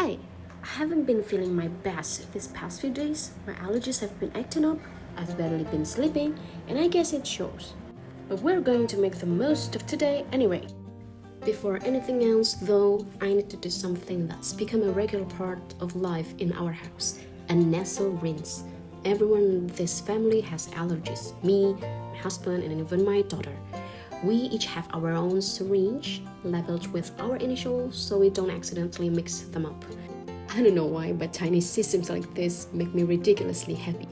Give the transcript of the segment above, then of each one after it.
Hi, I haven't been feeling my best these past few days. My allergies have been acting up, I've barely been sleeping, and I guess it shows. But we're going to make the most of today anyway. Before anything else, though, I need to do something that's become a regular part of life in our house: a nasal rinse. Everyone in this family has allergies: me, my husband, and even my daughter. We each have our own syringe labeled with our initials so we don't accidentally mix them up. I don't know why, but tiny systems like this make me ridiculously happy.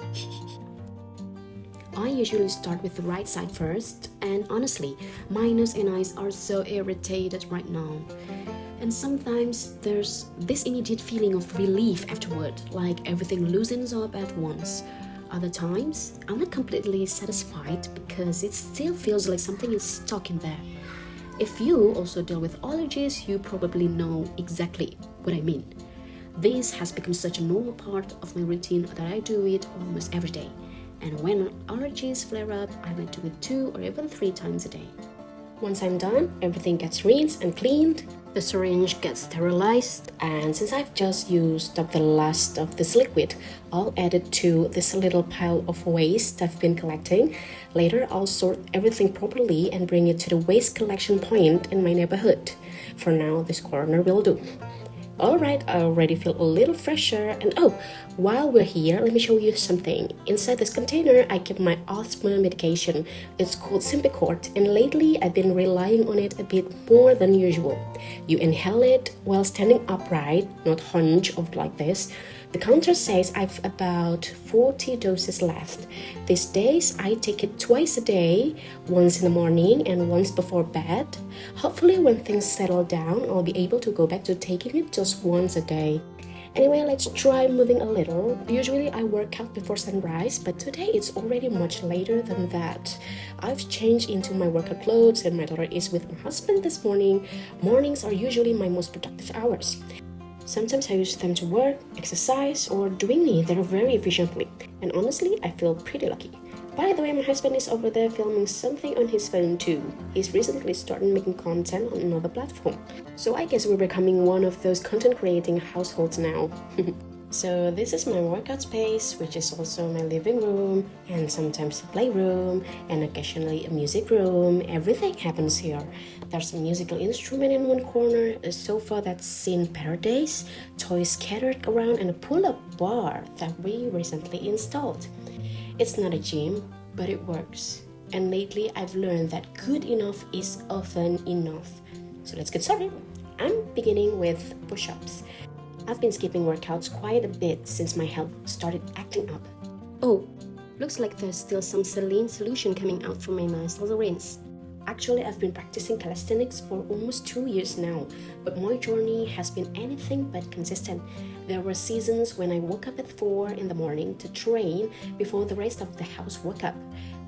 I usually start with the right side first, and honestly, my nose and eyes are so irritated right now. And sometimes there's this immediate feeling of relief afterward, like everything loosens up at once. Other times, I'm not completely satisfied because it still feels like something is stuck in there. If you also deal with allergies, you probably know exactly what I mean. This has become such a normal part of my routine that I do it almost every day. And when allergies flare up, I might do it 2 or even 3 times a day. Once I'm done, everything gets rinsed and cleaned, the syringe gets sterilized, and since I've just used up the last of this liquid, I'll add it to this little pile of waste I've been collecting. Later, I'll sort everything properly and bring it to the waste collection point in my neighborhood. For now, this corner will do. Alright, I already feel a little fresher, and while we're here, let me show you something. Inside this container, I keep my asthma medication. It's called Symbicort, and lately I've been relying on it a bit more than usual. You inhale it while standing upright, not hunched or like this. The counter says I've about 40 doses left. These days, I take it twice a day, once in the morning and once before bed. Hopefully, when things settle down, I'll be able to go back to taking it just once a day. Anyway, let's try moving a little. Usually I work out before sunrise, but today it's already much later than that. I've changed into my workout clothes and my daughter is with my husband this morning. Mornings are usually my most productive hours. Sometimes I use them to work, exercise, or doing neither very efficiently. And honestly, I feel pretty lucky. By the way, my husband is over there filming something on his phone too. He's recently started making content on another platform. So I guess we're becoming one of those content creating households now. So this is my workout space, which is also my living room, and sometimes a playroom, and occasionally a music room. Everything happens here. There's a musical instrument in one corner, a sofa that's seen better days, toys scattered around, and a pull-up bar that we recently installed. It's not a gym, but it works. And lately I've learned that good enough is often enough. So let's get started. I'm beginning with push-ups. I've been skipping workouts quite a bit since my health started acting up. Oh, looks like there's still some saline solution coming out from my nasal rinse. Actually, I've been practicing calisthenics for almost 2 years now, but my journey has been anything but consistent. There were seasons when I woke up at 4 in the morning to train before the rest of the house woke up.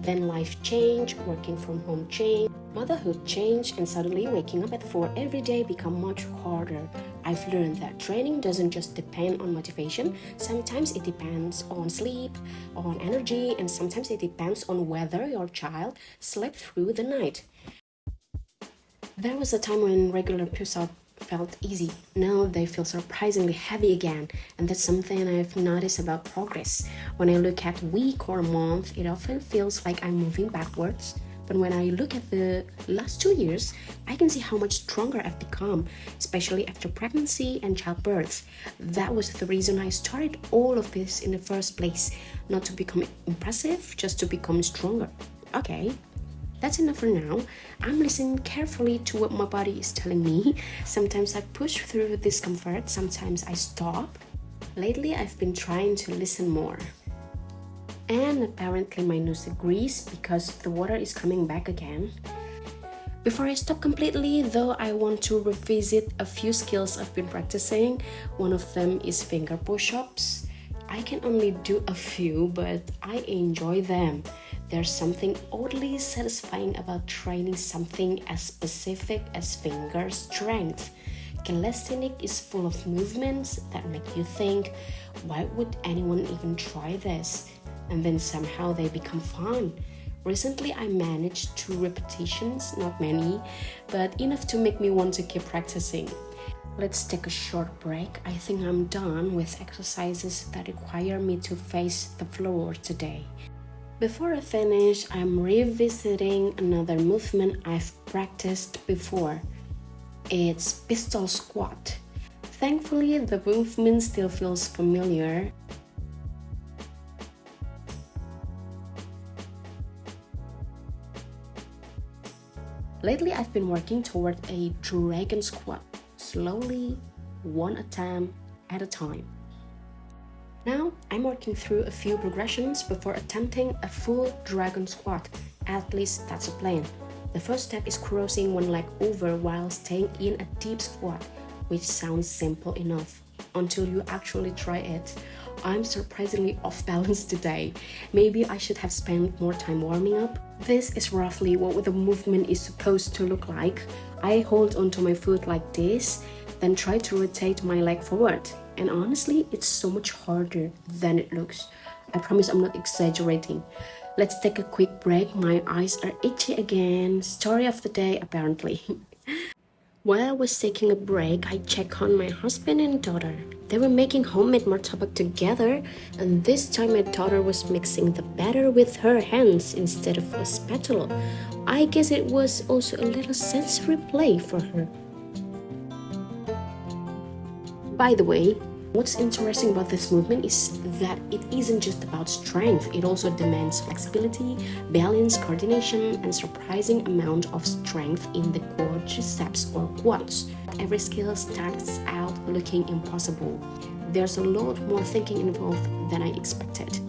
Then life changed, working from home changed, motherhood changed, and suddenly waking up at 4 every day became much harder. I've learned that training doesn't just depend on motivation. Sometimes it depends on sleep, on energy, and sometimes it depends on whether your child slept through the night. There was a time when regular push-ups felt easy. Now they feel surprisingly heavy again, and that's something I've noticed about progress. When I look at week or month, it often feels like I'm moving backwards. But when I look at the last 2 years, I can see how much stronger I've become, especially after pregnancy and childbirth. That was the reason I started all of this in the first place, not to become impressive, just to become stronger. Okay, that's enough for now. I'm listening carefully to what my body is telling me. Sometimes I push through discomfort, sometimes I stop. Lately, I've been trying to listen more. And apparently my nose agrees because the water is coming back again. Before I stop completely, though, I want to revisit a few skills I've been practicing. One of them is finger push-ups. I can only do a few, but I enjoy them. There's something oddly satisfying about training something as specific as finger strength. Calisthenics is full of movements that make you think, why would anyone even try this? And then somehow they become fun. Recently I managed 2 repetitions, not many, but enough to make me want to keep practicing. Let's take a short break. I think I'm done with exercises that require me to face the floor today. Before I finish, I'm revisiting another movement I've practiced before. It's pistol squat. Thankfully, the movement still feels familiar. Lately, I've been working toward a dragon squat, slowly, one attempt at a time. Now, I'm working through a few progressions before attempting a full dragon squat. At least that's a plan. The first step is crossing one leg over while staying in a deep squat, which sounds simple enough until you actually try it. I'm surprisingly off balance today. Maybe I should have spent more time warming up. This is roughly what the movement is supposed to look like. I hold onto my foot like this, then try to rotate my leg forward. And honestly, it's so much harder than it looks. I promise I'm not exaggerating. Let's take a quick break. My eyes are itchy again. Story of the day, apparently. While I was taking a break, I checked on my husband and daughter. They were making homemade martabak together, and this time my daughter was mixing the batter with her hands instead of a spatula. I guess it was also a little sensory play for her. By the way, what's interesting about this movement is that it isn't just about strength, it also demands flexibility, balance, coordination, and surprising amount of strength in the quadriceps or quads. Every skill starts out looking impossible. There's a lot more thinking involved than I expected.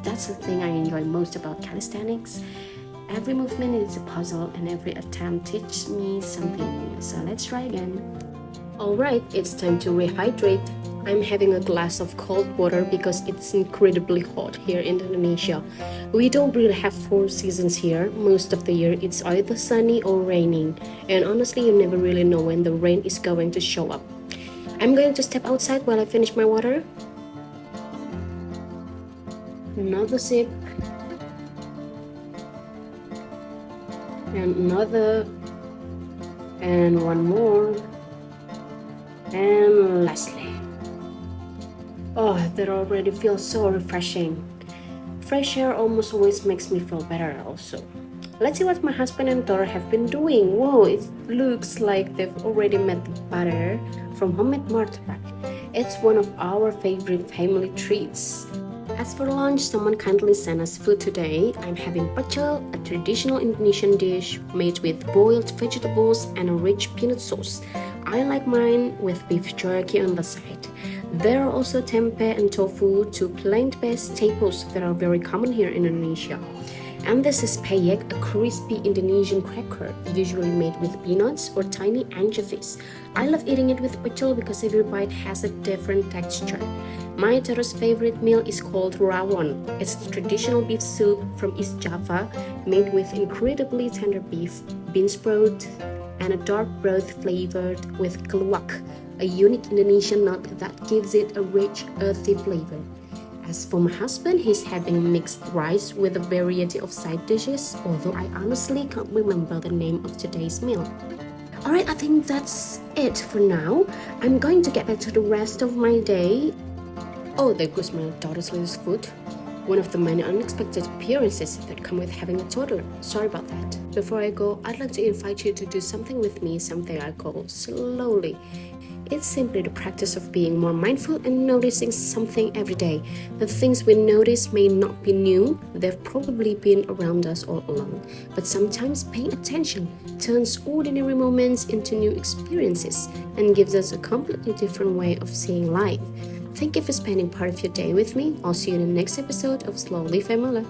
That's the thing I enjoy most about calisthenics. Every movement is a puzzle and every attempt teaches me something. So let's try again. Alright, it's time to rehydrate. I'm having a glass of cold water because it's incredibly hot here in Indonesia. We don't really have 4 seasons here. Most of the year it's either sunny or raining. And honestly, you never really know when the rain is going to show up. I'm going to step outside while I finish my water. Another sip. And another. And one more. And lastly. Oh, that already feels so refreshing. Fresh air almost always makes me feel better also. Let's see what my husband and daughter have been doing. Whoa, it looks like they've already made the batter from homemade martabak. It's one of our favorite family treats. As for lunch, someone kindly sent us food today. I'm having pecel, a traditional Indonesian dish made with boiled vegetables and a rich peanut sauce. I like mine with beef jerky on the side. There are also tempeh and tofu, 2 plant-based staples that are very common here in Indonesia. And this is peyek, a crispy Indonesian cracker, usually made with peanuts or tiny anchovies. I love eating it with pecel because every bite has a different texture. My daughter's favorite meal is called rawon. It's a traditional beef soup from East Java, made with incredibly tender beef, bean sprout, and a dark broth flavored with keluak, a unique Indonesian nut that gives it a rich, earthy flavor. As for my husband, he's having mixed rice with a variety of side dishes, although I honestly can't remember the name of today's meal. Alright, I think that's it for now. I'm going to get back to the rest of my day. Oh, there goes my daughter's little foot. One of the many unexpected appearances that come with having a toddler. Sorry about that. Before I go, I'd like to invite you to do something with me, something I call slowly. It's simply the practice of being more mindful and noticing something every day. The things we notice may not be new, they've probably been around us all along. But sometimes paying attention turns ordinary moments into new experiences and gives us a completely different way of seeing life. Thank you for spending part of your day with me. I'll see you in the next episode of Slowly Femala.